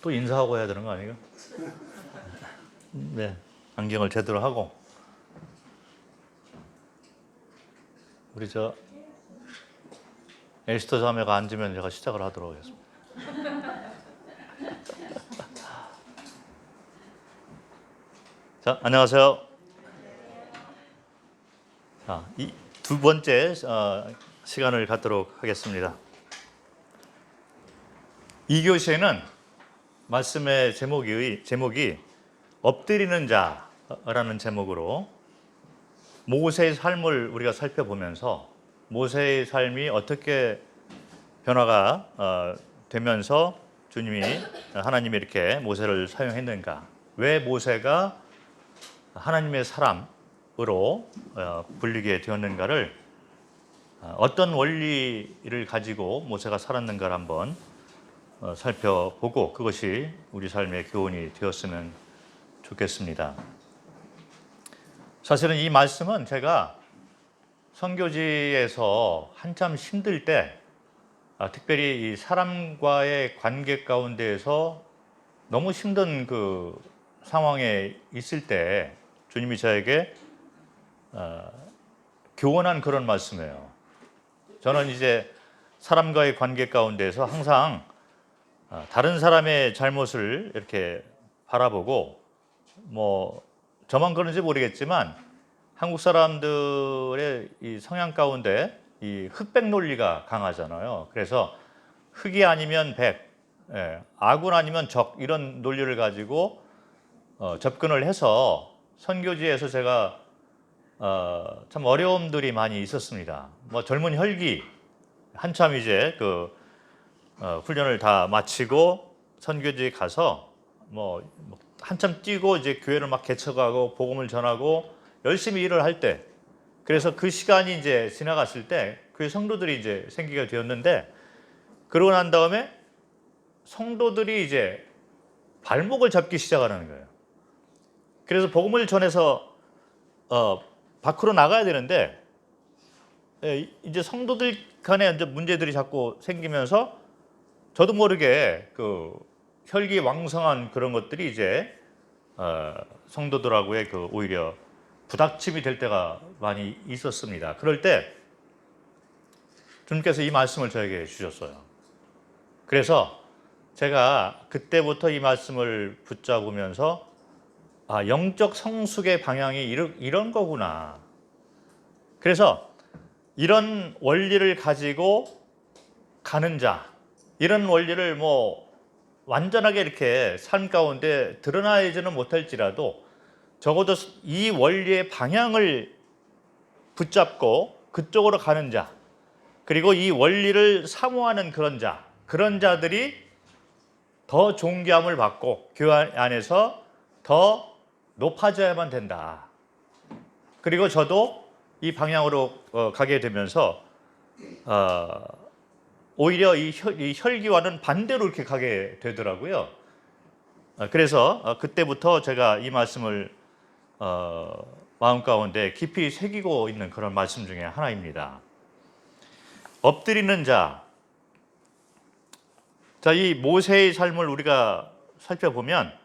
또 인사하고 해야 되는 거 아니에요? 네, 안경을 제대로 하고 우리 에스터 자매가 앉으면 제가 시작을 하도록 하겠습니다. 자, 안녕하세요. 자, 이 두 번째 시간을 갖도록 하겠습니다. 이 교시에는 말씀의 제목이 엎드리는 자라는 제목으로 모세의 삶을 우리가 살펴보면서 모세의 삶이 어떻게 변화가 되면서 하나님이 이렇게 모세를 사용했는가, 왜 모세가 하나님의 사람으로 불리게 되었는가를, 어떤 원리를 가지고 모세가 살았는가를 한번 살펴보고 그것이 우리 삶의 교훈이 되었으면 좋겠습니다. 사실은 이 말씀은 제가 선교지에서 한참 힘들 때, 특별히 이 사람과의 관계 가운데에서 너무 힘든 그 상황에 있을 때 주님이 저에게 교훈한 그런 말씀이에요. 저는 이제 사람과의 관계 가운데에서 항상 다른 사람의 잘못을 이렇게 바라보고, 뭐 저만 그런지 모르겠지만 한국 사람들의 이 성향 가운데 이 흑백 논리가 강하잖아요. 그래서 흑이 아니면 백, 악은 아니면 적, 이런 논리를 가지고 접근을 해서 선교지에서 제가 참 어려움들이 많이 있었습니다. 뭐 젊은 혈기, 한참 이제 훈련을 다 마치고 선교지에 가서 뭐 한참 뛰고 이제 교회를 막 개척하고 복음을 전하고 열심히 일을 할 때, 그래서 그 시간이 이제 지나갔을 때 교회 성도들이 이제 생기게 되었는데, 그러고 난 다음에 성도들이 이제 발목을 잡기 시작하는 거예요. 그래서 복음을 전해서 밖으로 나가야 되는데, 이제 성도들 간에 이제 문제들이 자꾸 생기면서 저도 모르게 그 혈기 왕성한 그런 것들이 이제 성도들하고의 오히려 부닥침이 될 때가 많이 있었습니다. 그럴 때 주님께서 이 말씀을 저에게 주셨어요. 그래서 제가 그때부터 이 말씀을 붙잡으면서 영적 성숙의 방향이 이런 거구나. 그래서 이런 원리를 가지고 가는 자, 이런 원리를 뭐 완전하게 이렇게 삶 가운데 드러나지는 못할지라도 적어도 이 원리의 방향을 붙잡고 그쪽으로 가는 자, 그리고 이 원리를 사모하는 그런 자들이 더 존귀함을 받고 교회 안에서 더 높아져야만 된다. 그리고 저도 이 방향으로 가게 되면서 오히려 이 혈기와는 반대로 이렇게 가게 되더라고요. 그래서 그때부터 제가 이 말씀을 마음 가운데 깊이 새기고 있는 그런 말씀 중에 하나입니다. 엎드리는 자. 자, 이 모세의 삶을 우리가 살펴보면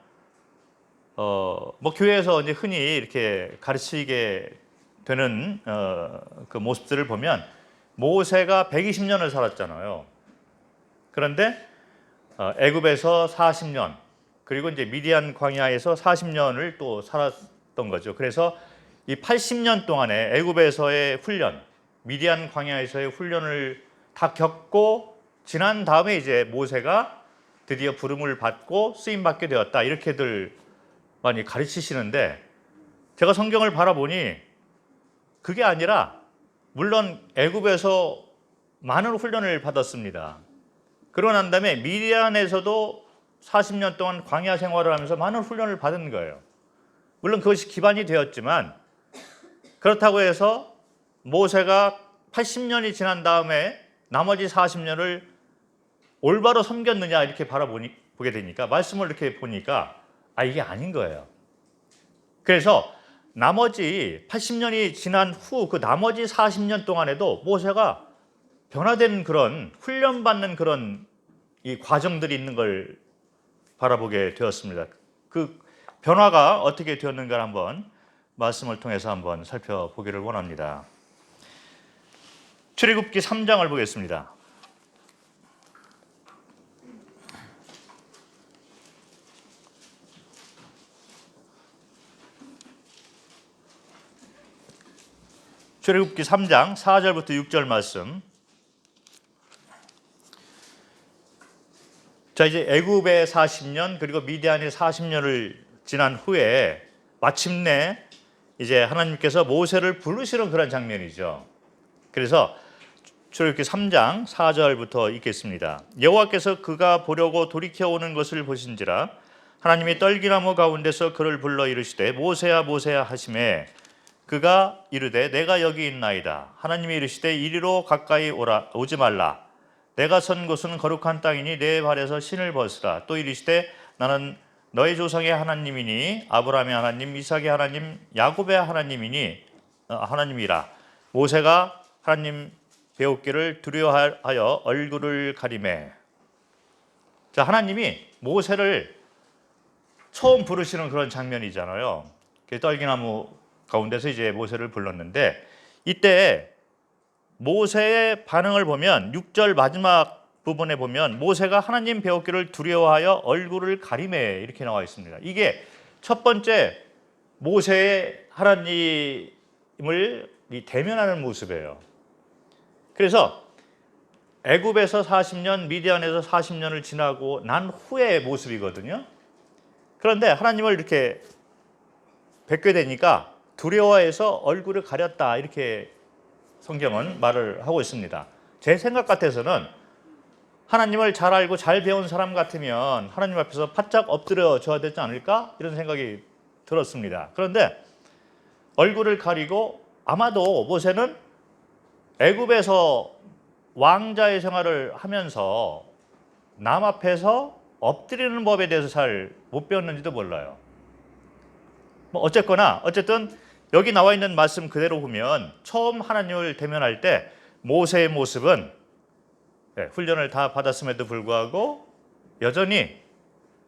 뭐 교회에서 이제 흔히 이렇게 가르치게 되는 그 모습들을 보면 모세가 120년을 살았잖아요. 그런데 애굽에서 40년, 그리고 이제 미디안 광야에서 40년을 또 살았던 거죠. 그래서 이 80년 동안에 애굽에서의 훈련, 미디안 광야에서의 훈련을 다 겪고 지난 다음에 이제 모세가 드디어 부름을 받고 쓰임 받게 되었다, 이렇게들 많이 가르치시는데, 제가 성경을 바라보니 그게 아니라, 물론 애굽에서 많은 훈련을 받았습니다. 그러고 난 다음에 미디안에서도 40년 동안 광야 생활을 하면서 많은 훈련을 받은 거예요. 물론 그것이 기반이 되었지만, 그렇다고 해서 모세가 80년이 지난 다음에 나머지 40년을 올바로 섬겼느냐, 이렇게 보게 되니까, 말씀을 이렇게 보니까 이게 아닌 거예요. 그래서 나머지 80년이 지난 후 그 나머지 40년 동안에도 모세가 변화된 그런 훈련받는 그런 이 과정들이 있는 걸 바라보게 되었습니다. 그 변화가 어떻게 되었는가 한번 말씀을 통해서 한번 살펴보기를 원합니다. 출애굽기 3장을 보겠습니다. 출애굽기 3장 4절부터 6절 말씀. 자, 이제 애굽의 40년 그리고 미디안의 40년을 지난 후에 마침내 이제 하나님께서 모세를 부르시는 그런 장면이죠. 그래서 출애굽기 3장 4절부터 읽겠습니다. 여호와께서 그가 보려고 돌이켜 오는 것을 보신지라 하나님이 떨기나무 가운데서 그를 불러 이르시되 모세야 모세야 하시매 그가 이르되 내가 여기 있나이다. 하나님이 이르시되 이리로 가까이 오지 말라. 내가 선 곳은 거룩한 땅이니 내 발에서 신을 벗으라. 또 이르시되 나는 너희 조상의 하나님이니 아브라함의 하나님, 이삭의 하나님, 야곱의 하나님이라. 모세가 하나님 배우기를 두려워하여 얼굴을 가리매. 자, 하나님이 모세를 처음 부르시는 그런 장면이잖아요. 떨기나무 가운데서 이제 모세를 불렀는데 이때 모세의 반응을 보면 6절 마지막 부분에 보면 모세가 하나님 배우기를 두려워하여 얼굴을 가리매 이렇게 나와 있습니다. 이게 첫 번째 모세의 하나님을 대면하는 모습이에요. 그래서 애굽에서 40년, 미디안에서 40년을 지나고 난 후의 모습이거든요. 그런데 하나님을 이렇게 뵙게 되니까 두려워해서 얼굴을 가렸다 이렇게 성경은 말을 하고 있습니다. 제 생각 같아서는 하나님을 잘 알고 잘 배운 사람 같으면 하나님 앞에서 바짝 엎드려 줘야 되지 않을까 이런 생각이 들었습니다. 그런데 얼굴을 가리고 아마도 모세는 애굽에서 왕자의 생활을 하면서 남 앞에서 엎드리는 법에 대해서 잘 못 배웠는지도 몰라요. 어쨌든 여기 나와 있는 말씀 그대로 보면 처음 하나님을 대면할 때 모세의 모습은 훈련을 다 받았음에도 불구하고 여전히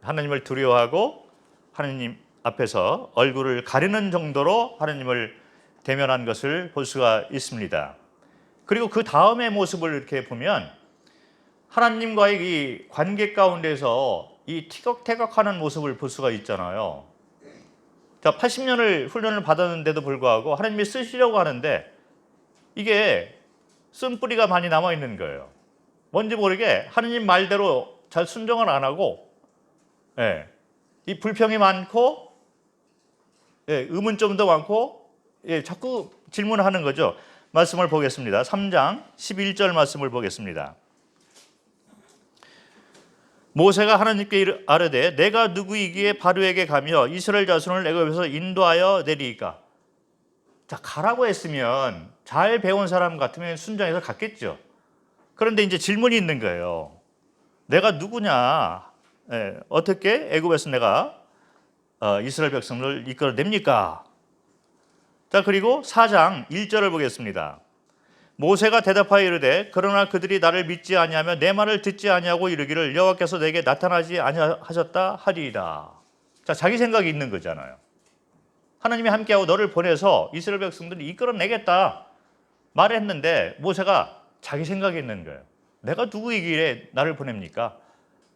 하나님을 두려워하고 하나님 앞에서 얼굴을 가리는 정도로 하나님을 대면한 것을 볼 수가 있습니다. 그리고 그 다음의 모습을 이렇게 보면 하나님과의 이 관계 가운데서 이 티격태격하는 모습을 볼 수가 있잖아요. 자, 80년을 훈련을 받았는데도 불구하고 하나님이 쓰시려고 하는데 이게 쓴뿌리가 많이 남아있는 거예요. 뭔지 모르게 하나님 말대로 잘 순종을 안 하고 이 불평이 많고 의문점도 많고 자꾸 질문하는 거죠. 말씀을 보겠습니다. 3장 11절 말씀을 보겠습니다. 모세가 하나님께 아뢰되 내가 누구이기에 바로에게 가며 이스라엘 자손을 애굽에서 인도하여 내리이까. 자, 가라고 했으면 잘 배운 사람 같으면 순종해서 갔겠죠. 그런데 이제 질문이 있는 거예요. 내가 누구냐? 어떻게 애굽에서 내가 이스라엘 백성을 이끌어냅니까? 자, 그리고 4장 1절을 보겠습니다. 모세가 대답하여 이르되 그러나 그들이 나를 믿지 아니하며 내 말을 듣지 아니하고 이르기를 여호와께서 내게 나타나지 아니하셨다 하리이다. 자, 자기 생각이 있는 거잖아요. 하나님이 함께하고 너를 보내서 이스라엘 백성들을 이끌어내겠다 말했는데 모세가 자기 생각이 있는 거예요. 내가 누구이기에 나를 보냅니까?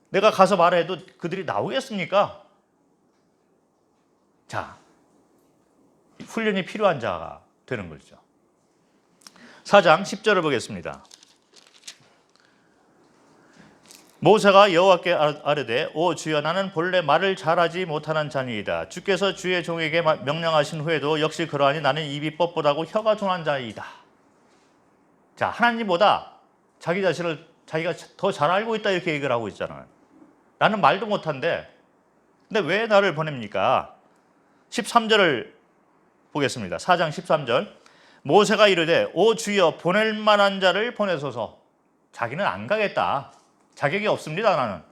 내가 가서 말해도 그들이 나오겠습니까? 자, 훈련이 필요한 자가 되는 거죠. 4장 10절을 보겠습니다. 모세가 여호와께 아뢰되 오 주여 나는 본래 말을 잘하지 못하는 자니이다. 주께서 주의 종에게 명령하신 후에도 역시 그러하니 나는 입이 뻣뻣하고 혀가 둔한 자이다. 자, 하나님보다 자기 자신을 자기가 더 잘 알고 있다 이렇게 얘기를 하고 있잖아요. 나는 말도 못한데 근데 왜 나를 보냅니까? 13절을 보겠습니다. 4장 13절. 모세가 이르되 오 주여 보낼 만한 자를 보내소서. 자기는 안 가겠다. 자격이 없습니다. 나는.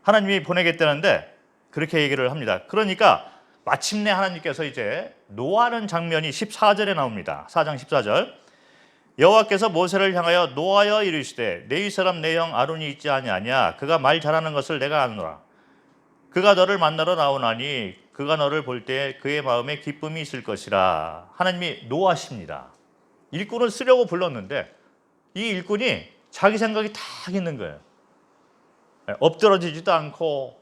하나님이 보내겠다는데 그렇게 얘기를 합니다. 그러니까 마침내 하나님께서 이제 노하는 장면이 14절에 나옵니다. 4장 14절. 여호와께서 모세를 향하여 노하여 이르시되 내 사람 내 형 아론이 있지 아니하냐 그가 말 잘하는 것을 내가 아노라. 그가 너를 만나러 나오나니 그가 너를 볼 때 그의 마음에 기쁨이 있을 것이라. 하나님이 노하십니다. 일꾼을 쓰려고 불렀는데 이 일꾼이 자기 생각이 딱 있는 거예요. 엎드러지지도 않고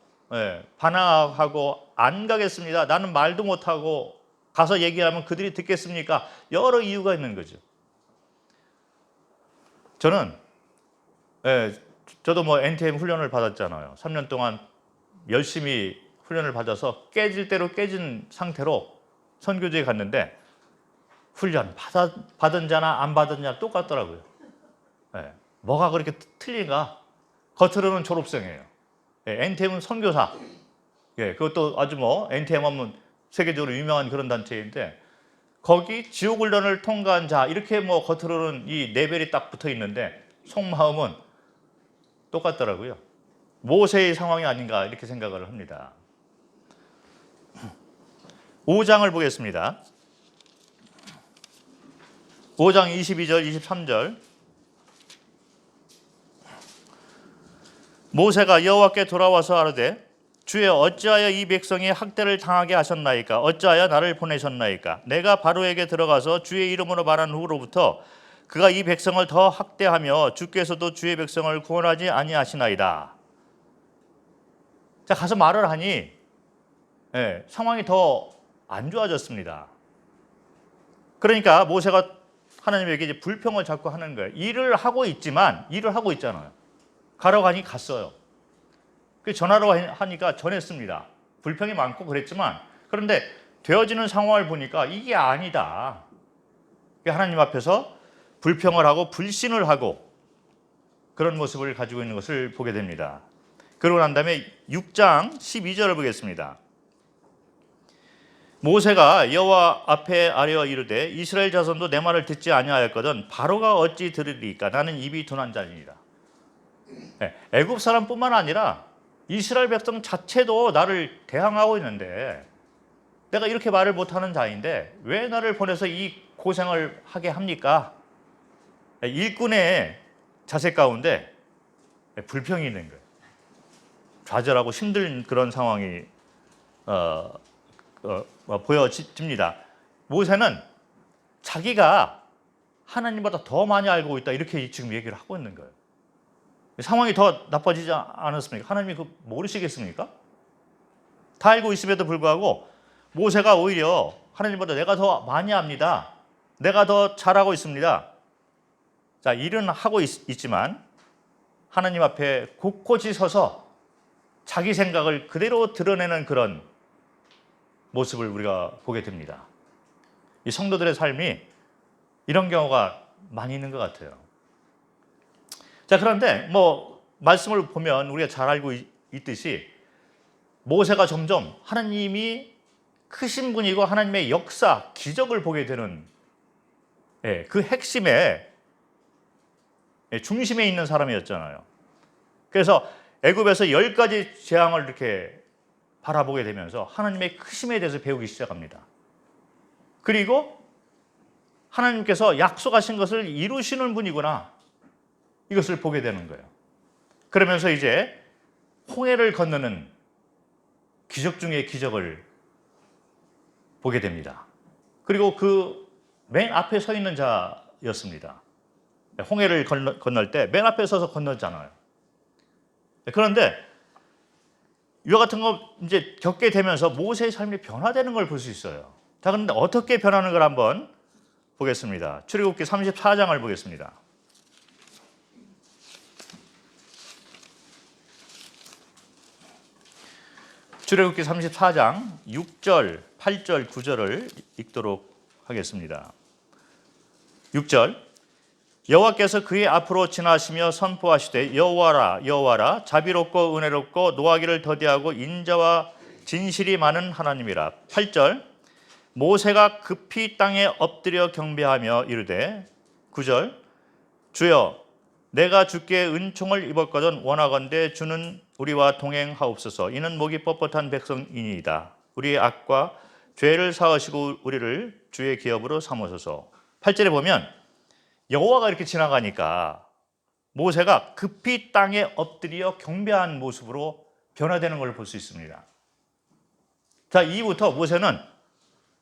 반항하고 안 가겠습니다. 나는 말도 못하고 가서 얘기하면 그들이 듣겠습니까? 여러 이유가 있는 거죠. 저도 뭐 NTM 훈련을 받았잖아요. 3년 동안 열심히 훈련을 받아서 깨질 대로 깨진 상태로 선교지에 갔는데 훈련 받은 자나 안 받은 자나 똑같더라고요. 뭐가 그렇게 틀린가? 겉으로는 졸업생이에요. NTM은 선교사. 그것도 아주 뭐 NTM 하면 세계적으로 유명한 그런 단체인데 거기 지옥 훈련을 통과한 자 이렇게 뭐 겉으로는 이 레벨이 딱 붙어 있는데 속마음은 똑같더라고요. 모세의 상황이 아닌가 이렇게 생각을 합니다. 5장을 보겠습니다. 5장 22절 23절. 모세가 여호와께 돌아와서 아뢰되 주여 어찌하여 이 백성이 학대를 당하게 하셨나이까? 어찌하여 나를 보내셨나이까? 내가 바로에게 들어가서 주의 이름으로 말한 후로부터 그가 이 백성을 더 학대하며 주께서도 주의 백성을 구원하지 아니하시나이다. 자, 가서 말을 하니 상황이 더 안 좋아졌습니다. 그러니까 모세가 하나님에게 이제 불평을 자꾸 하는 거예요. 일을 하고 있잖아요. 가러 가니 갔어요. 전화로 하니까 전했습니다. 불평이 많고 그랬지만 그런데 되어지는 상황을 보니까 이게 아니다. 하나님 앞에서 불평을 하고 불신을 하고 그런 모습을 가지고 있는 것을 보게 됩니다. 그러고 난 다음에 6장 12절을 보겠습니다. 모세가 여호와 앞에 아뢰어 이르되 이스라엘 자손도 내 말을 듣지 아니하였거든 바로가 어찌 들으리까? 나는 입이 둔한 자니라. 애굽 사람뿐만 아니라 이스라엘 백성 자체도 나를 대항하고 있는데 내가 이렇게 말을 못하는 자인데 왜 나를 보내서 이 고생을 하게 합니까? 일꾼의 자세 가운데 불평이 있는 거예요. 좌절하고 힘든 그런 상황이 보여집니다. 모세는 자기가 하나님보다 더 많이 알고 있다 이렇게 지금 얘기를 하고 있는 거예요. 상황이 더 나빠지지 않았습니까? 하나님이 그 모르시겠습니까? 다 알고 있음에도 불구하고 모세가 오히려 하나님보다 내가 더 많이 압니다. 내가 더 잘하고 있습니다. 자, 일은 하고 있지만 하나님 앞에 곳곳이 서서 자기 생각을 그대로 드러내는 그런 모습을 우리가 보게 됩니다. 이 성도들의 삶이 이런 경우가 많이 있는 것 같아요. 자, 그런데 뭐 말씀을 보면 우리가 잘 알고 있듯이 모세가 점점 하나님이 크신 분이고 하나님의 역사, 기적을 보게 되는 그 핵심에 중심에 있는 사람이었잖아요. 그래서 애굽에서 10가지 재앙을 이렇게 바라보게 되면서 하나님의 크심에 대해서 배우기 시작합니다. 그리고 하나님께서 약속하신 것을 이루시는 분이구나. 이것을 보게 되는 거예요. 그러면서 이제 홍해를 건너는 기적 중의 기적을 보게 됩니다. 그리고 그 맨 앞에 서 있는 자였습니다. 홍해를 건널 때 맨 앞에 서서 건넜잖아요. 그런데 이와 같은 거 이제 겪게 되면서 모세의 삶이 변화되는 걸 볼 수 있어요. 자, 그런데 어떻게 변하는 걸 한번 보겠습니다. 출애굽기 34장을 보겠습니다. 출애굽기 34장 6절, 8절, 9절을 읽도록 하겠습니다. 6절. 여호와께서 그의 앞으로 지나시며 선포하시되 여호와라 여호와라 자비롭고 은혜롭고 노하기를 더디하고 인자와 진실이 많은 하나님이라. 8절. 모세가 급히 땅에 엎드려 경배하며 이르되 9절. 주여 내가 주께 은총을 입었거든 원하건대 주는 우리와 동행하옵소서. 이는 목이 뻣뻣한 백성이니이다. 우리의 악과 죄를 사하시고 우리를 주의 기업으로 삼으소서. 8절에 보면 여호와가 이렇게 지나가니까 모세가 급히 땅에 엎드려 경배한 모습으로 변화되는 걸 볼 수 있습니다. 자, 이후부터 모세는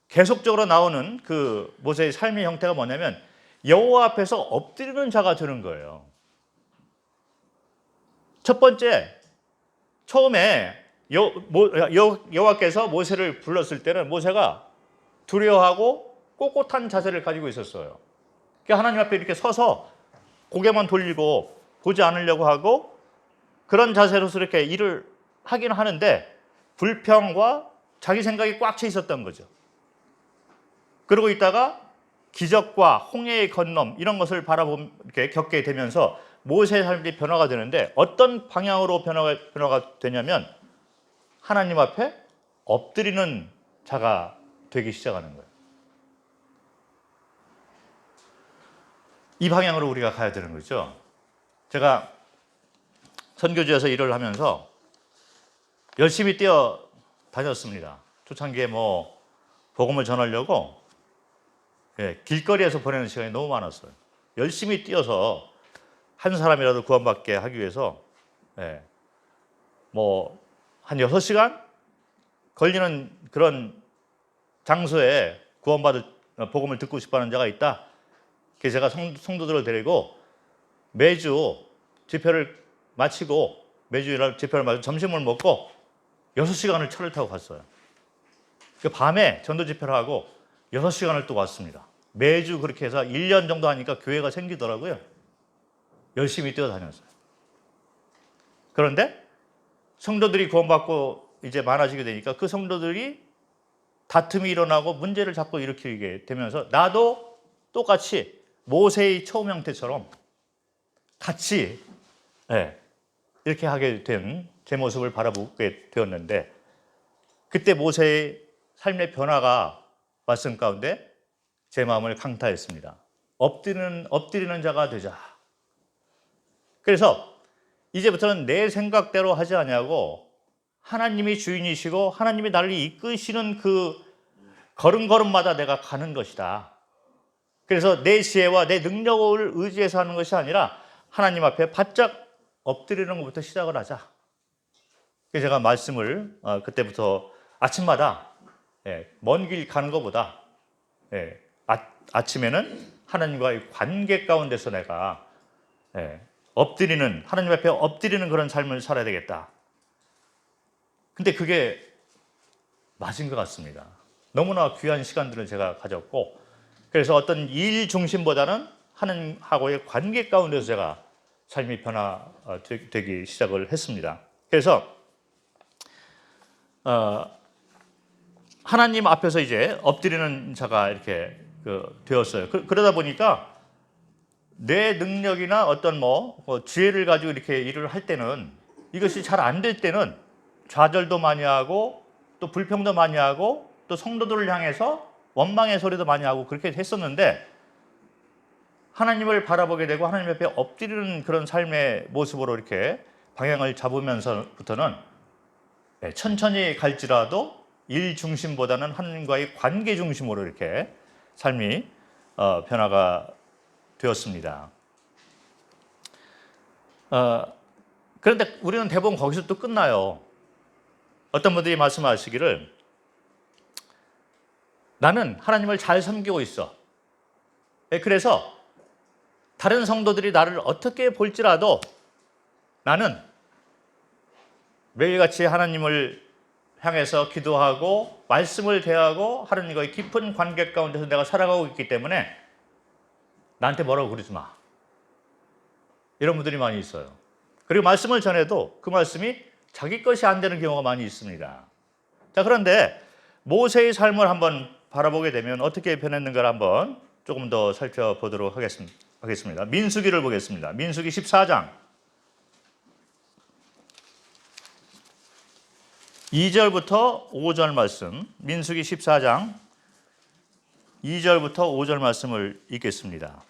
계속적으로 나오는 그 모세의 삶의 형태가 뭐냐면 여호와 앞에서 엎드리는 자가 되는 거예요. 첫 번째, 처음에 여호와께서 모세를 불렀을 때는 모세가 두려워하고 꼿꼿한 자세를 가지고 있었어요. 그러니까 하나님 앞에 이렇게 서서 고개만 돌리고 보지 않으려고 하고 그런 자세로서 이렇게 일을 하긴 하는데 불평과 자기 생각이 꽉 차 있었던 거죠. 그러고 있다가 기적과 홍해의 건넌 이런 것을 이렇게 겪게 되면서 모세의 삶이 변화가 되는데 어떤 방향으로 변화가 되냐면 하나님 앞에 엎드리는 자가 되기 시작하는 거예요. 이 방향으로 우리가 가야 되는 거죠. 제가 선교지에서 일을 하면서 열심히 뛰어다녔습니다. 초창기에 복음을 전하려고 길거리에서 보내는 시간이 너무 많았어요. 열심히 뛰어서 한 사람이라도 구원받게 하기 위해서 한 6시간 걸리는 그런 장소에 복음을 듣고 싶어하는 자가 있다. 그래서 제가 성도들을 데리고 매주 집회를 마치고 점심을 먹고 6시간을 차를 타고 갔어요. 밤에 전도 집회를 하고 6시간을 또 왔습니다. 매주 그렇게 해서 1년 정도 하니까 교회가 생기더라고요. 열심히 뛰어다녔어요. 그런데 성도들이 구원받고 이제 많아지게 되니까 그 성도들이 다툼이 일어나고 문제를 자꾸 일으키게 되면서 나도 똑같이 모세의 처음 형태처럼 같이 이렇게 하게 된 제 모습을 바라보게 되었는데 그때 모세의 삶의 변화가 말씀 가운데 제 마음을 강타했습니다. 엎드리는 자가 되자. 그래서 이제부터는 내 생각대로 하지 아니하고 하나님이 주인이시고 하나님이 나를 이끄시는 그 걸음걸음마다 내가 가는 것이다. 그래서 내 지혜와 내 능력을 의지해서 하는 것이 아니라 하나님 앞에 바짝 엎드리는 것부터 시작을 하자. 그래서 제가 말씀을 그때부터 아침마다 먼 길 가는 것보다 아침에는 하나님과의 관계 가운데서 내가 하나님 앞에 엎드리는 그런 삶을 살아야 되겠다. 근데 그게 맞은 것 같습니다. 너무나 귀한 시간들을 제가 가졌고 그래서 어떤 일 중심보다는 하나님하고의 관계 가운데서 제가 삶이 변화되기 시작을 했습니다. 그래서 하나님 앞에서 이제 엎드리는 자가 이렇게 되었어요. 그러다 보니까 내 능력이나 어떤 지혜를 가지고 이렇게 일을 할 때는 이것이 잘 안 될 때는 좌절도 많이 하고 또 불평도 많이 하고 또 성도들을 향해서 원망의 소리도 많이 하고 그렇게 했었는데 하나님을 바라보게 되고 하나님 앞에 엎드리는 그런 삶의 모습으로 이렇게 방향을 잡으면서부터는 천천히 갈지라도 일 중심보다는 하나님과의 관계 중심으로 이렇게 삶이 변화가 되었습니다. 그런데 우리는 대부분 거기서 또 끝나요. 어떤 분들이 말씀하시기를 나는 하나님을 잘 섬기고 있어. 그래서 다른 성도들이 나를 어떻게 볼지라도 나는 매일같이 하나님을 향해서 기도하고 말씀을 대하고 하나님과의 깊은 관계 가운데서 내가 살아가고 있기 때문에 나한테 뭐라고 그러지 마. 이런 분들이 많이 있어요. 그리고 말씀을 전해도 그 말씀이 자기 것이 안 되는 경우가 많이 있습니다. 자, 그런데 모세의 삶을 한번 바라보게 되면 어떻게 변했는가를 한번 조금 더 살펴보도록 하겠습니다. 민수기를 보겠습니다. 민수기 14장 2절부터 5절 말씀, 민수기 14장 2절부터 5절 말씀을 읽겠습니다.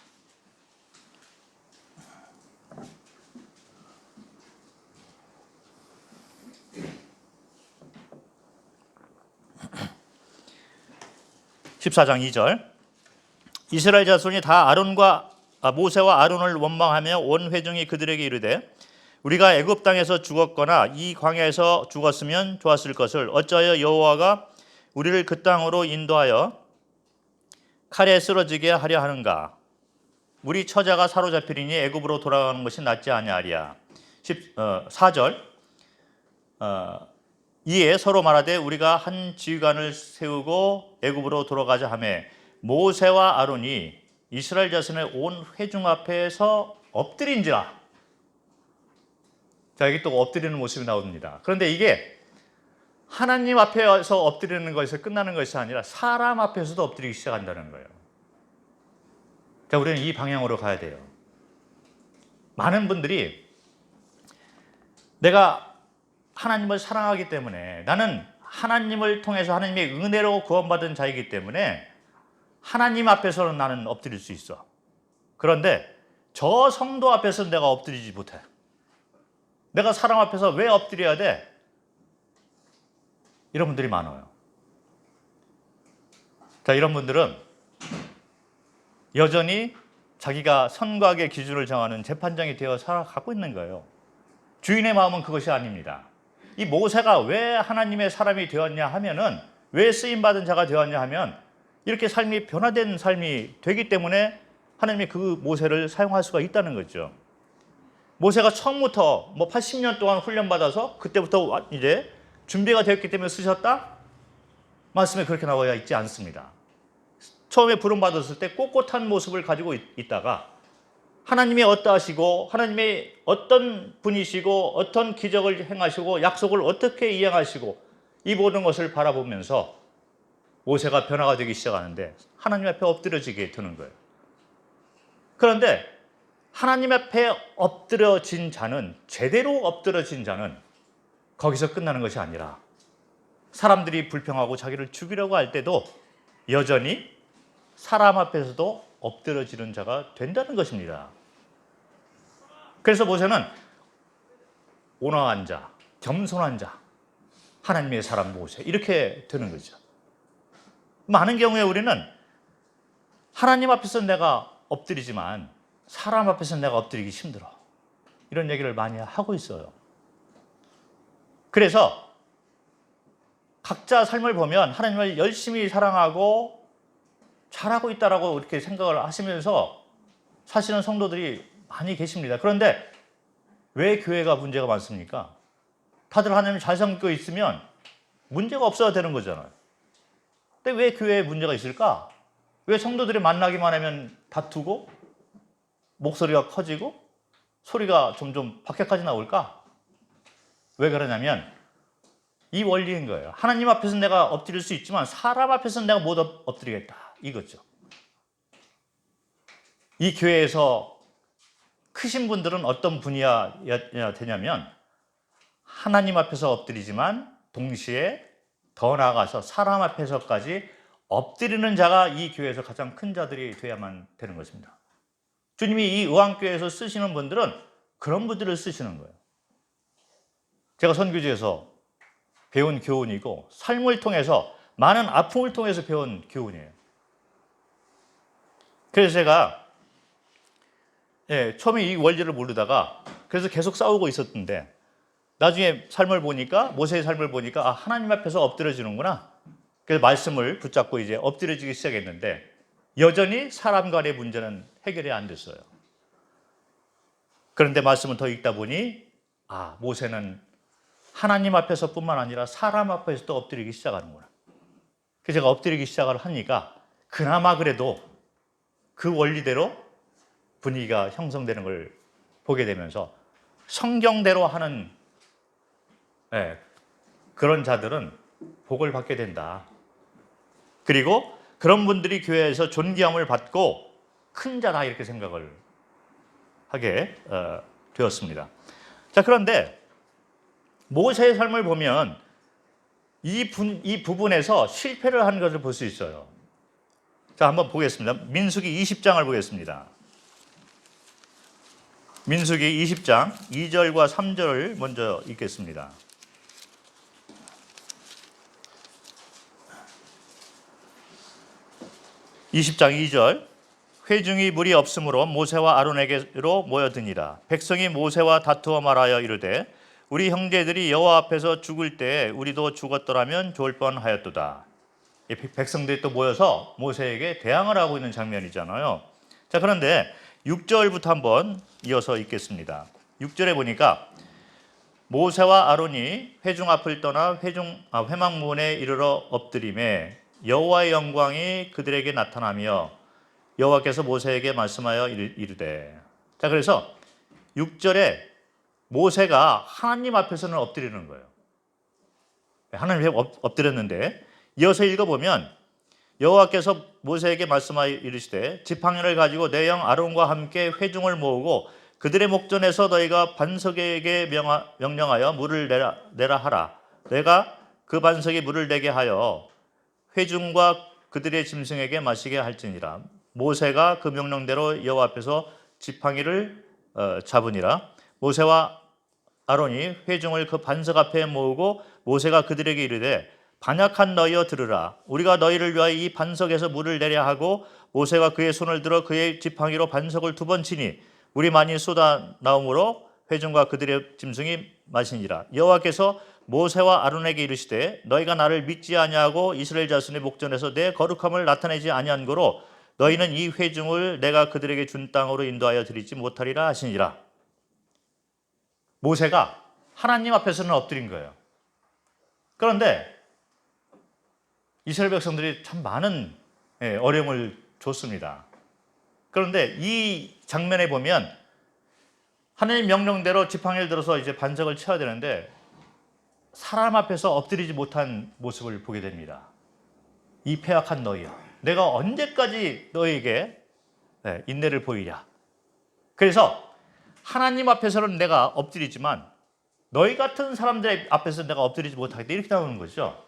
14장 2절. 이스라엘 자손이 다 모세와 아론을 원망하며 온 회중이 그들에게 이르되 우리가 애굽 땅에서 죽었거나 이 광야에서 죽었으면 좋았을 것을 어찌하여 여호와가 우리를 그 땅으로 인도하여 칼에 쓰러지게 하려 하는가. 우리 처자가 사로잡히리니 애굽으로 돌아가는 것이 낫지 아니하리야. 4절. 이에 서로 말하되 우리가 한 지휘관을 세우고 애굽으로 돌아가자 하며 모세와 아론이 이스라엘 자손의 온 회중 앞에서 엎드린지라. 자, 여기 또 엎드리는 모습이 나옵니다. 그런데 이게 하나님 앞에서 엎드리는 것에서 끝나는 것이 아니라 사람 앞에서도 엎드리기 시작한다는 거예요. 자, 우리는 이 방향으로 가야 돼요. 많은 분들이 내가 하나님을 사랑하기 때문에, 나는 하나님을 통해서 하나님의 은혜로 구원받은 자이기 때문에 하나님 앞에서는 나는 엎드릴 수 있어. 그런데 저 성도 앞에서는 내가 엎드리지 못해. 내가 사람 앞에서 왜 엎드려야 돼? 이런 분들이 많아요. 자, 이런 분들은 여전히 자기가 선과 악의 기준을 정하는 재판장이 되어 살아가고 있는 거예요. 주인의 마음은 그것이 아닙니다. 이 모세가 왜 하나님의 사람이 되었냐 하면은, 왜 쓰임받은 자가 되었냐 하면, 이렇게 삶이 변화된 삶이 되기 때문에 하나님이 그 모세를 사용할 수가 있다는 거죠. 모세가 처음부터 80년 동안 훈련받아서 그때부터 이제 준비가 되었기 때문에 쓰셨다? 말씀에 그렇게 나와 있지 않습니다. 처음에 부름받았을 때 꼿꼿한 모습을 가지고 있다가 하나님이 어떠하시고, 하나님의 어떤 분이시고, 어떤 기적을 행하시고, 약속을 어떻게 이행하시고, 이 모든 것을 바라보면서 모세가 변화가 되기 시작하는데 하나님 앞에 엎드려지게 되는 거예요. 그런데 하나님 앞에 엎드려진 자는, 제대로 엎드려진 자는 거기서 끝나는 것이 아니라 사람들이 불평하고 자기를 죽이려고 할 때도 여전히 사람 앞에서도 엎드려지는 자가 된다는 것입니다. 그래서 모세는 온화한 자, 겸손한 자, 하나님의 사람 모세, 이렇게 되는 거죠. 많은 경우에 우리는 하나님 앞에서 내가 엎드리지만 사람 앞에서 내가 엎드리기 힘들어, 이런 얘기를 많이 하고 있어요. 그래서 각자 삶을 보면 하나님을 열심히 사랑하고 잘하고 있다라고 이렇게 생각을 하시면서 사시는 성도들이 많이 계십니다. 그런데 왜 교회가 문제가 많습니까? 다들 하나님을 잘 섬기고 있으면 문제가 없어야 되는 거잖아요. 근데 왜 교회에 문제가 있을까? 왜 성도들이 만나기만 하면 다투고 목소리가 커지고 소리가 점점 밖에까지 나올까? 왜 그러냐면 이 원리인 거예요. 하나님 앞에서는 내가 엎드릴 수 있지만 사람 앞에서는 내가 못 엎드리겠다, 이거죠. 이 교회에서 크신 분들은 어떤 분이야 되냐면 하나님 앞에서 엎드리지만 동시에 더 나아가서 사람 앞에서까지 엎드리는 자가 이 교회에서 가장 큰 자들이 돼야만 되는 것입니다. 주님이 이 의왕교회에서 쓰시는 분들은 그런 분들을 쓰시는 거예요. 제가 선교지에서 배운 교훈이고 삶을 통해서, 많은 아픔을 통해서 배운 교훈이에요. 그래서 제가 처음에 이 원리를 모르다가 그래서 계속 싸우고 있었는데 나중에 삶을 보니까, 모세의 삶을 보니까 하나님 앞에서 엎드려지는구나. 그래서 말씀을 붙잡고 이제 엎드려지기 시작했는데 여전히 사람 간의 문제는 해결이 안 됐어요. 그런데 말씀을 더 읽다 보니 모세는 하나님 앞에서뿐만 아니라 사람 앞에서도 엎드리기 시작하는구나. 그래서 제가 엎드리기 시작을 하니까 그나마 그래도 그 원리대로 분위기가 형성되는 걸 보게 되면서 성경대로 하는 그런 자들은 복을 받게 된다. 그리고 그런 분들이 교회에서 존귀함을 받고 큰 자다, 이렇게 생각을 하게 되었습니다. 자, 그런데 모세의 삶을 보면 이 부분에서 실패를 한 것을 볼 수 있어요. 자, 한번 보겠습니다. 민수기 20장을 보겠습니다. 민수기 20장 2절과 3절을 먼저 읽겠습니다. 20장 2절 회중이 물이 없으므로 모세와 아론에게로 모여드니라. 백성이 모세와 다투어 말하여 이르되 우리 형제들이 여호와 앞에서 죽을 때 우리도 죽었더라면 좋을 뻔하였도다. 백성들이 또 모여서 모세에게 대항을 하고 있는 장면이잖아요. 자, 그런데 6절부터 한번 이어서 읽겠습니다. 6절에 보니까 모세와 아론이 회중 앞을 떠나 회막문에 이르러 엎드림에 여호와의 영광이 그들에게 나타나며 여호와께서 모세에게 말씀하여 이르되. 자, 그래서 6절에 모세가 하나님 앞에서는 엎드리는 거예요. 하나님 앞에 엎드렸는데 이어서 읽어보면 여호와께서 모세에게 말씀하여 이르시되 지팡이를 가지고 내 형 아론과 함께 회중을 모으고 그들의 목전에서 너희가 반석에게 명령하여 물을 내라 하라. 내가 그 반석에 물을 내게 하여 회중과 그들의 짐승에게 마시게 할지니라. 모세가 그 명령대로 여호와 앞에서 지팡이를 잡으니라. 모세와 아론이 회중을 그 반석 앞에 모으고 모세가 그들에게 이르되 반역한 너희여 들으라. 우리가 너희를 위하여 이 반석에서 물을 내려 하고 모세가 그의 손을 들어 그의 지팡이로 반석을 2번 치니 물이 많이 쏟아 나오므로 회중과 그들의 짐승이 마시니라. 여호와께서 모세와 아론에게 이르시되 너희가 나를 믿지 아니하고 이스라엘 자손의 목전에서 내 거룩함을 나타내지 아니한 거로 너희는 이 회중을 내가 그들에게 준 땅으로 인도하여 드리지 못하리라 하시니라. 모세가 하나님 앞에서는 엎드린 거예요. 그런데 이스라엘 백성들이 참 많은 어려움을 줬습니다. 그런데 이 장면에 보면 하나님 명령대로 지팡이를 들어서 이제 반석을 쳐야 되는데 사람 앞에서 엎드리지 못한 모습을 보게 됩니다. 이 패역한 너희여, 내가 언제까지 너희에게 인내를 보이랴. 그래서 하나님 앞에서는 내가 엎드리지만 너희 같은 사람들 앞에서 내가 엎드리지 못하겠다, 이렇게 나오는 거죠.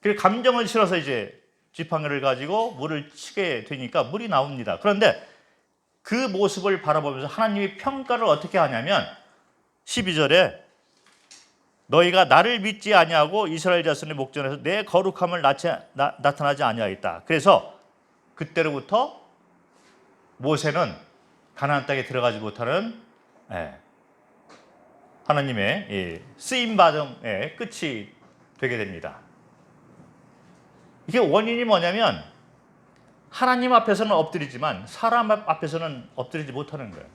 그래서 감정을 실어서 이제 지팡이를 가지고 물을 치게 되니까 물이 나옵니다. 그런데 그 모습을 바라보면서 하나님이 평가를 어떻게 하냐면 12절에 너희가 나를 믿지 아니하고 이스라엘 자손의 목전에서 내 거룩함을 나타나지 아니하였다. 그래서 그때로부터 모세는 가나안 땅에 들어가지 못하는 하나님의 쓰임 과정의 끝이 되게 됩니다. 이게 원인이 뭐냐면 하나님 앞에서는 엎드리지만 사람 앞에서는 엎드리지 못하는 거예요.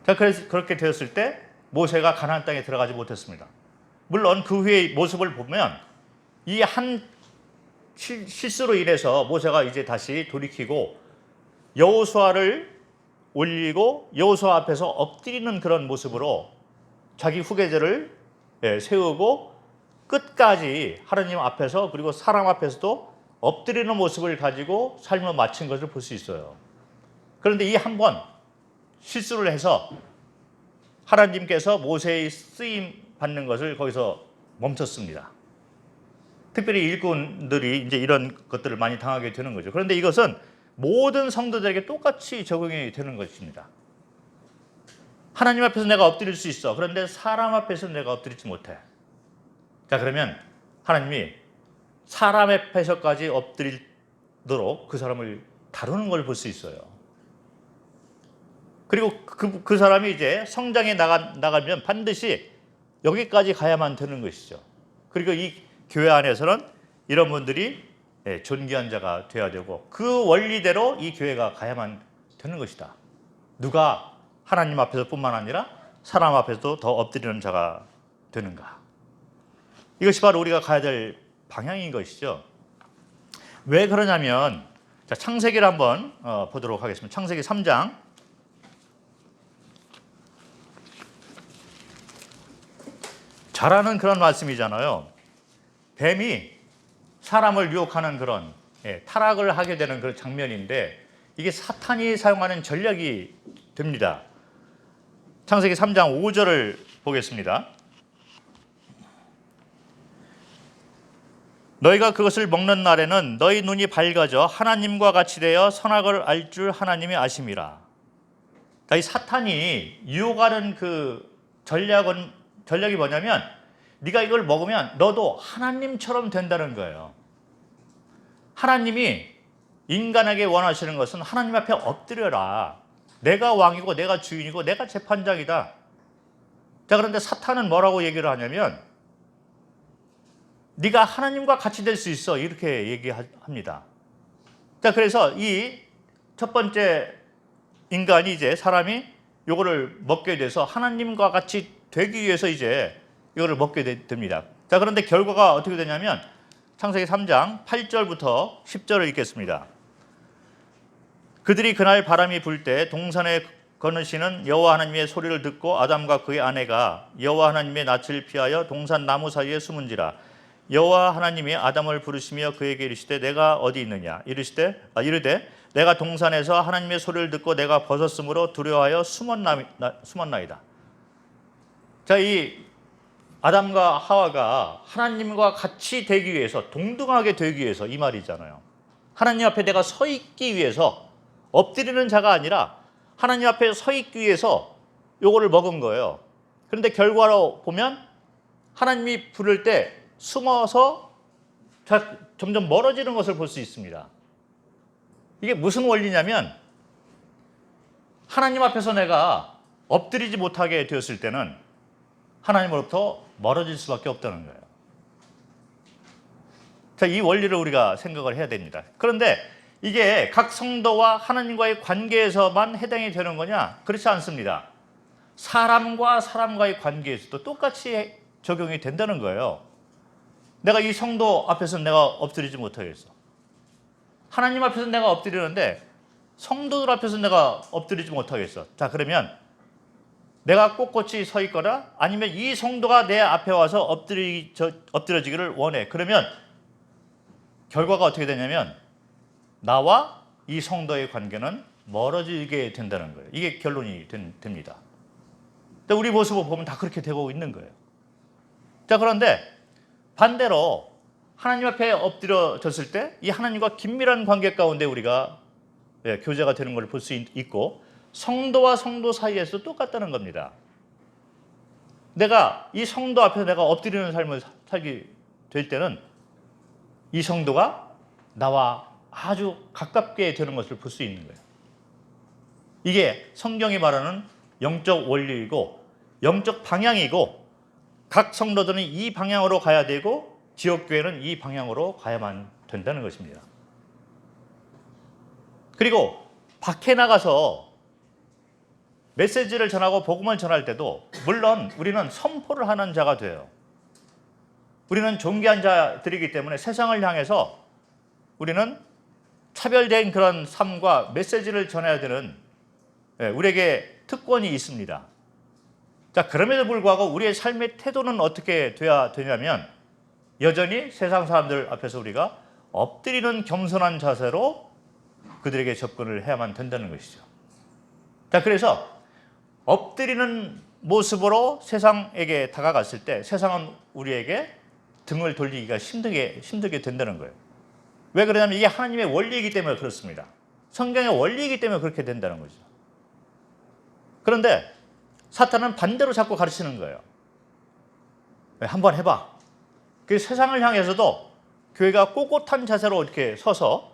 자, 그래서 그렇게 되었을 때 모세가 가나안 땅에 들어가지 못했습니다. 물론 그 후의 모습을 보면 이 한 실수로 인해서 모세가 이제 다시 돌이키고 여호수아를 올리고 여호수아 앞에서 엎드리는 그런 모습으로 자기 후계자를 세우고 끝까지 하나님 앞에서 그리고 사람 앞에서도 엎드리는 모습을 가지고 삶을 마친 것을 볼 수 있어요. 그런데 이 한 번 실수를 해서 하나님께서 모세의 쓰임 받는 것을 거기서 멈췄습니다. 특별히 일꾼들이 이제 이런 것들을 많이 당하게 되는 거죠. 그런데 이것은 모든 성도들에게 똑같이 적용이 되는 것입니다. 하나님 앞에서 내가 엎드릴 수 있어. 그런데 사람 앞에서 내가 엎드리지 못해. 자, 그러면 하나님이 사람 앞에서까지 엎드리도록 그 사람을 다루는 걸 볼 수 있어요. 그리고 그 사람이 이제 성장에 나가면 반드시 여기까지 가야만 되는 것이죠. 그리고 이 교회 안에서는 이런 분들이 존귀한 자가 되어야 되고 그 원리대로 이 교회가 가야만 되는 것이다. 누가 하나님 앞에서 뿐만 아니라 사람 앞에서도 더 엎드리는 자가 되는가. 이것이 바로 우리가 가야 될 방향인 것이죠. 왜 그러냐면 자, 창세기를 한번 보도록 하겠습니다. 창세기 3장 잘 아는 그런 말씀이잖아요. 뱀이 사람을 유혹하는 그런 타락을 하게 되는 그런 장면인데 이게 사탄이 사용하는 전략이 됩니다. 창세기 3장 5절을 보겠습니다. 너희가 그것을 먹는 날에는 너희 눈이 밝아져 하나님과 같이 되어 선악을 알 줄 하나님이 아심이라. 이 사탄이 유혹하는 그 전략이 뭐냐면 네가 이걸 먹으면 너도 하나님처럼 된다는 거예요. 하나님이 인간에게 원하시는 것은 하나님 앞에 엎드려라. 내가 왕이고 내가 주인이고 내가 재판장이다. 자, 그런데 사탄은 뭐라고 얘기를 하냐면 네가 하나님과 같이 될 수 있어, 이렇게 얘기합니다. 자, 그래서 이 첫 번째 인간이 이제 사람이 요거를 먹게 돼서 하나님과 같이 되기 위해서 이제 이거를 먹게 됩니다. 자, 그런데 결과가 어떻게 되냐면 창세기 3장 8절부터 10절을 읽겠습니다. 그들이 그날 바람이 불 때 동산에 거느시는 여호와 하나님의 소리를 듣고 아담과 그의 아내가 여호와 하나님의 낯을 피하여 동산 나무 사이에 숨은지라. 여호와 하나님이 아담을 부르시며 그에게 이르시되 내가 어디 있느냐 이르되 내가 동산에서 하나님의 소리를 듣고 내가 벗었으므로 두려워하여 숨었나이다. 자, 이 아담과 하와가 하나님과 같이 되기 위해서, 동등하게 되기 위해서, 이 말이잖아요. 하나님 앞에 내가 서 있기 위해서, 엎드리는 자가 아니라 하나님 앞에 서 있기 위해서 요거를 먹은 거예요. 그런데 결과로 보면 하나님이 부를 때 숨어서 점점 멀어지는 것을 볼 수 있습니다. 이게 무슨 원리냐면 하나님 앞에서 내가 엎드리지 못하게 되었을 때는 하나님으로부터 멀어질 수밖에 없다는 거예요. 자, 이 원리를 우리가 생각을 해야 됩니다. 그런데 이게 각 성도와 하나님과의 관계에서만 해당이 되는 거냐? 그렇지 않습니다. 사람과 사람과의 관계에서도 똑같이 적용이 된다는 거예요. 내가 이 성도 앞에서 내가 엎드리지 못하겠어. 하나님 앞에서 내가 엎드리는데 성도들 앞에서 내가 엎드리지 못하겠어. 자, 그러면 내가 꼿꼿이 서 있거나 아니면 이 성도가 내 앞에 와서 엎드려지기를 원해. 그러면 결과가 어떻게 되냐면 나와 이 성도의 관계는 멀어지게 된다는 거예요. 이게 결론이 됩니다. 우리 모습을 보면 다 그렇게 되고 있는 거예요. 자, 그런데 반대로 하나님 앞에 엎드려졌을 때 이 하나님과 긴밀한 관계 가운데 우리가 교제가 되는 걸 볼 수 있고, 성도와 성도 사이에서 똑같다는 겁니다. 내가 이 성도 앞에서 내가 엎드리는 삶을 살게 될 때는 이 성도가 나와 아주 가깝게 되는 것을 볼 수 있는 거예요. 이게 성경이 말하는 영적 원리이고 영적 방향이고, 각 성도들은 이 방향으로 가야 되고 지역교회는 이 방향으로 가야만 된다는 것입니다. 그리고 밖에 나가서 메시지를 전하고 복음을 전할 때도 물론 우리는 선포를 하는 자가 돼요. 우리는 존귀한 자들이기 때문에 세상을 향해서 우리는 차별된 그런 삶과 메시지를 전해야 되는 우리에게 특권이 있습니다. 자, 그럼에도 불구하고 우리의 삶의 태도는 어떻게 돼야 되냐면 여전히 세상 사람들 앞에서 우리가 엎드리는 겸손한 자세로 그들에게 접근을 해야만 된다는 것이죠. 자, 그래서 엎드리는 모습으로 세상에게 다가갔을 때 세상은 우리에게 등을 돌리기가 힘들게 된다는 거예요. 왜 그러냐면 이게 하나님의 원리이기 때문에 그렇습니다. 성경의 원리이기 때문에 그렇게 된다는 거죠. 그런데 사탄은 반대로 자꾸 가르치는 거예요. 한번 해봐. 그 세상을 향해서도 교회가 꼿꼿한 자세로 이렇게 서서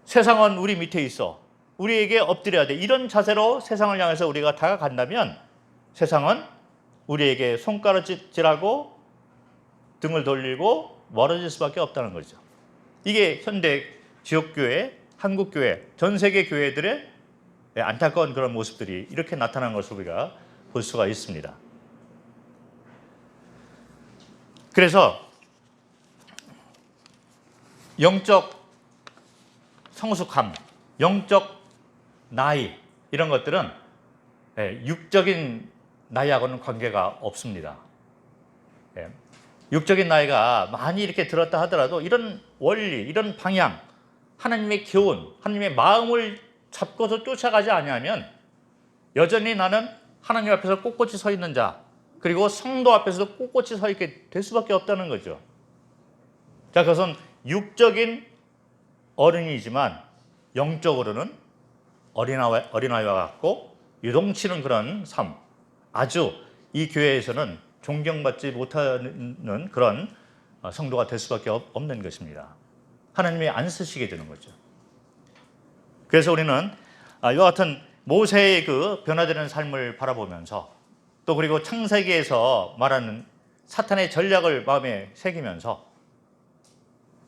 세상은 우리 밑에 있어, 우리에게 엎드려야 돼, 이런 자세로 세상을 향해서 우리가 다가간다면 세상은 우리에게 손가락질하고 등을 돌리고 멀어질 수밖에 없다는 거죠. 이게 현대 지역교회, 한국교회, 전 세계 교회들의 안타까운 그런 모습들이 이렇게 나타나는 것을 우리가 볼 수가 있습니다. 그래서 영적 성숙함, 영적 나이, 이런 것들은 육적인 나이하고는 관계가 없습니다. 육적인 나이가 많이 이렇게 들었다 하더라도 이런 원리, 이런 방향, 하나님의 교훈, 하나님의 마음을 잡고서 쫓아가지 아니하면 여전히 나는 하나님 앞에서 꼿꼿이 서 있는 자, 그리고 성도 앞에서도 꼿꼿이 서 있게 될 수밖에 없다는 거죠. 자, 그것은 육적인 어른이지만 영적으로는 어린아이와 같고 유동치는 그런 삶, 아주 이 교회에서는 존경받지 못하는 그런 성도가 될 수밖에 없는 것입니다. 하나님이 안 쓰시게 되는 거죠. 그래서 우리는 이와 같은 모세의 그 변화되는 삶을 바라보면서 또 그리고 창세기에서 말하는 사탄의 전략을 마음에 새기면서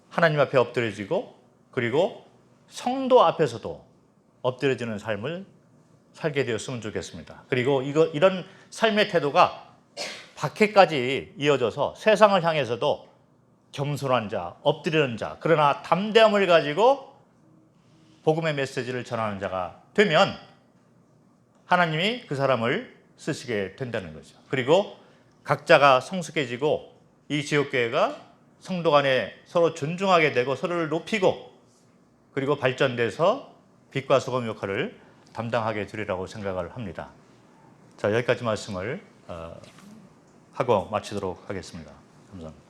하나님 앞에 엎드려지고 그리고 성도 앞에서도 엎드려지는 삶을 살게 되었으면 좋겠습니다. 그리고 이런 삶의 태도가 밖에까지 이어져서 세상을 향해서도 겸손한 자, 엎드리는 자, 그러나 담대함을 가지고 복음의 메시지를 전하는 자가 되면 하나님이 그 사람을 쓰시게 된다는 거죠. 그리고 각자가 성숙해지고 이 지역교회가 성도 간에 서로 존중하게 되고 서로를 높이고 그리고 발전돼서 빛과 소금 역할을 담당하게 되리라고 생각을 합니다. 자, 여기까지 말씀을 하고 마치도록 하겠습니다. 감사합니다.